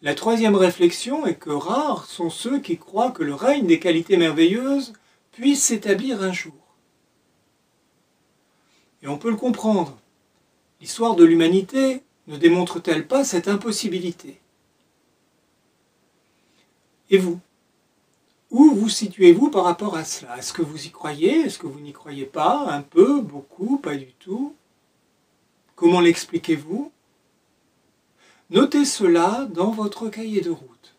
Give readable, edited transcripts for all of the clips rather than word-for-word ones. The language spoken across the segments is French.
La troisième réflexion est que rares sont ceux qui croient que le règne des qualités merveilleuses puisse s'établir un jour. Et on peut le comprendre. L'histoire de l'humanité ne démontre-t-elle pas cette impossibilité? Et vous? Où vous situez-vous par rapport à cela? Est-ce que vous y croyez? Est-ce que vous n'y croyez pas? Un peu? Beaucoup? Pas du tout? Comment l'expliquez-vous? Notez cela dans votre cahier de route.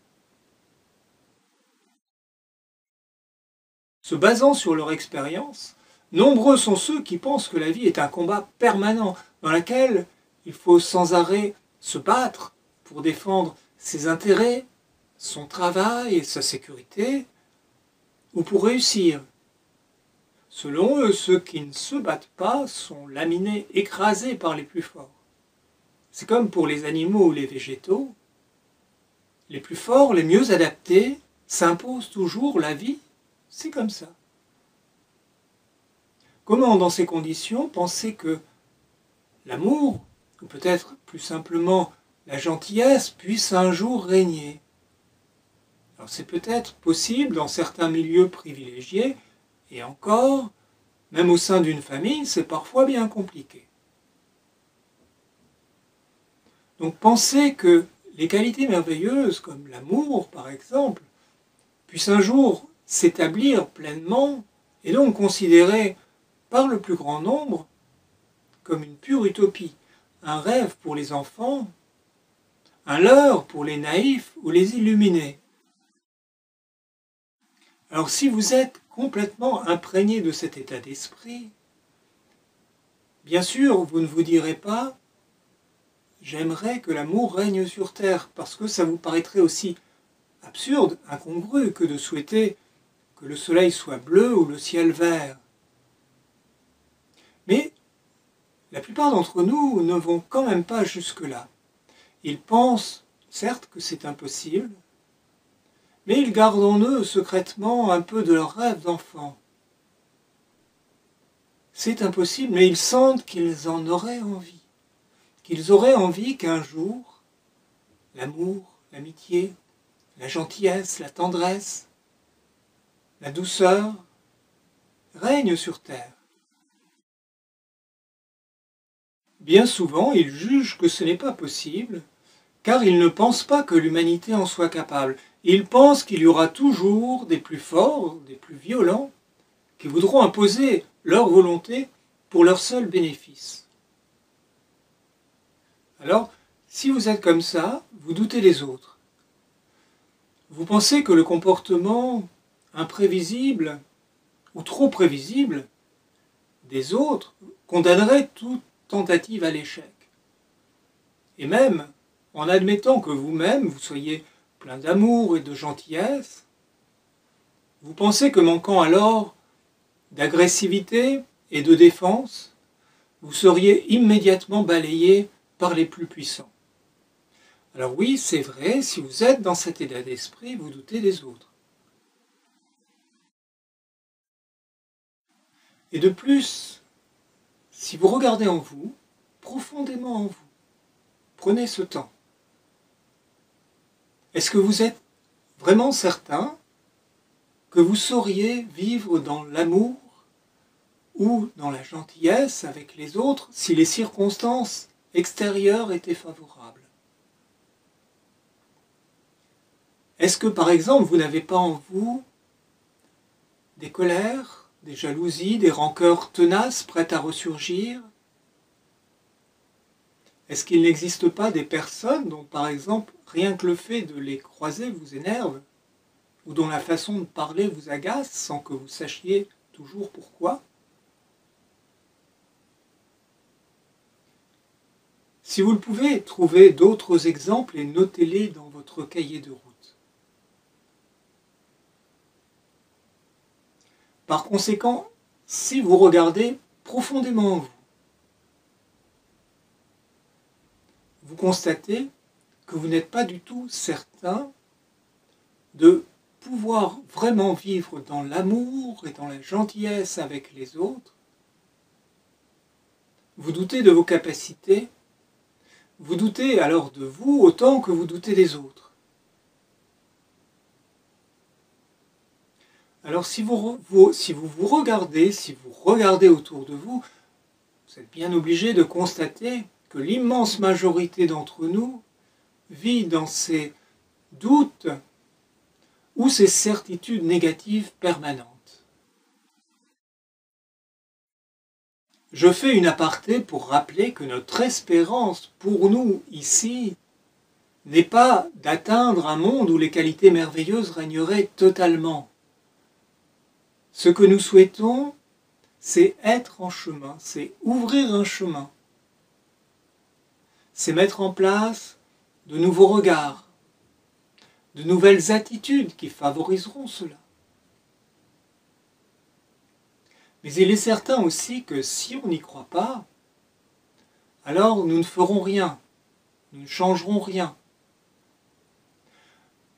Se basant sur leur expérience, nombreux sont ceux qui pensent que la vie est un combat permanent dans lequel il faut sans arrêt se battre pour défendre ses intérêts, son travail et sa sécurité, ou pour réussir. Selon eux, ceux qui ne se battent pas sont laminés, écrasés par les plus forts. C'est comme pour les animaux ou les végétaux. Les plus forts, les mieux adaptés, s'imposent toujours la vie. C'est comme ça. Comment, dans ces conditions, penser que l'amour, ou peut-être plus simplement la gentillesse, puisse un jour régner? Alors c'est peut-être possible dans certains milieux privilégiés, et encore, même au sein d'une famille, c'est parfois bien compliqué. Donc penser que les qualités merveilleuses, comme l'amour par exemple, puissent un jour s'établir pleinement, et donc considérées par le plus grand nombre comme une pure utopie, un rêve pour les enfants, un leurre pour les naïfs ou les illuminés. Alors si vous êtes complètement imprégné de cet état d'esprit, bien sûr, vous ne vous direz pas « j'aimerais que l'amour règne sur terre » parce que ça vous paraîtrait aussi absurde, incongru que de souhaiter que le soleil soit bleu ou le ciel vert. Mais la plupart d'entre nous ne vont quand même pas jusque-là. Ils pensent, certes, que c'est impossible, mais ils gardent en eux secrètement un peu de leur rêve d'enfant. C'est impossible, mais ils sentent qu'ils en auraient envie. Qu'ils auraient envie qu'un jour, l'amour, l'amitié, la gentillesse, la tendresse, la douceur règnent sur terre. Bien souvent, ils jugent que ce n'est pas possible, car ils ne pensent pas que l'humanité en soit capable. Ils pensent qu'il y aura toujours des plus forts, des plus violents, qui voudront imposer leur volonté pour leur seul bénéfice. Alors, si vous êtes comme ça, vous doutez des autres. Vous pensez que le comportement imprévisible ou trop prévisible des autres condamnerait toute tentative à l'échec. Et même en admettant que vous-même, vous soyez plein d'amour et de gentillesse, vous pensez que manquant alors d'agressivité et de défense, vous seriez immédiatement balayé par les plus puissants. Alors oui, c'est vrai, si vous êtes dans cet état d'esprit, vous doutez des autres. Et de plus, si vous regardez en vous, profondément en vous, prenez ce temps. Est-ce que vous êtes vraiment certain que vous sauriez vivre dans l'amour ou dans la gentillesse avec les autres si les circonstances extérieures étaient favorables? Est-ce que, par exemple, vous n'avez pas en vous des colères, des jalousies, des rancœurs tenaces prêtes à ressurgir? Est-ce qu'il n'existe pas des personnes dont, par exemple, rien que le fait de les croiser vous énerve, ou dont la façon de parler vous agace sans que vous sachiez toujours pourquoi? Si vous le pouvez, trouvez d'autres exemples et notez-les dans votre cahier de route. Par conséquent, si vous regardez profondément en vous, vous constatez que vous n'êtes pas du tout certain de pouvoir vraiment vivre dans l'amour et dans la gentillesse avec les autres. Vous doutez de vos capacités, vous doutez alors de vous autant que vous doutez des autres. Alors si vous regardez autour de vous, vous êtes bien obligé de constater que l'immense majorité d'entre nous vit dans ces doutes ou ces certitudes négatives permanentes. Je fais une aparté pour rappeler que notre espérance pour nous ici n'est pas d'atteindre un monde où les qualités merveilleuses régneraient totalement. Ce que nous souhaitons, c'est être en chemin, c'est ouvrir un chemin. C'est mettre en place de nouveaux regards, de nouvelles attitudes qui favoriseront cela. Mais il est certain aussi que si on n'y croit pas, alors nous ne ferons rien, nous ne changerons rien.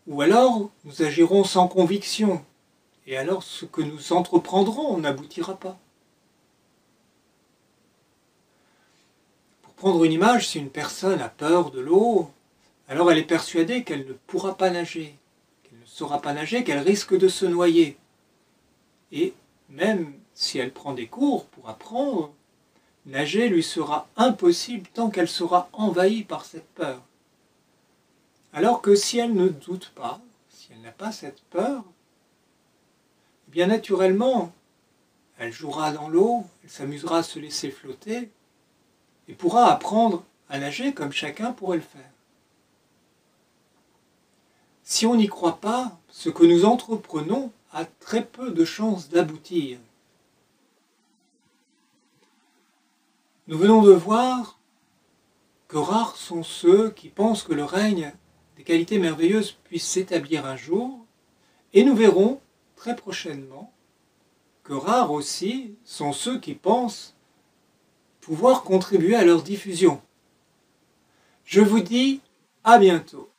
Ou alors nous agirons sans conviction, et alors ce que nous entreprendrons n'aboutira pas. Pour prendre une image, si une personne a peur de l'eau, alors elle est persuadée qu'elle ne pourra pas nager, qu'elle ne saura pas nager, qu'elle risque de se noyer. Et même si elle prend des cours pour apprendre, nager lui sera impossible tant qu'elle sera envahie par cette peur. Alors que si elle ne doute pas, si elle n'a pas cette peur, eh bien naturellement, elle jouera dans l'eau, elle s'amusera à se laisser flotter et pourra apprendre à nager comme chacun pourrait le faire. Si on n'y croit pas, ce que nous entreprenons a très peu de chances d'aboutir. Nous venons de voir que rares sont ceux qui pensent que le règne des qualités merveilleuses puisse s'établir un jour, et nous verrons très prochainement que rares aussi sont ceux qui pensent pouvoir contribuer à leur diffusion. Je vous dis à bientôt.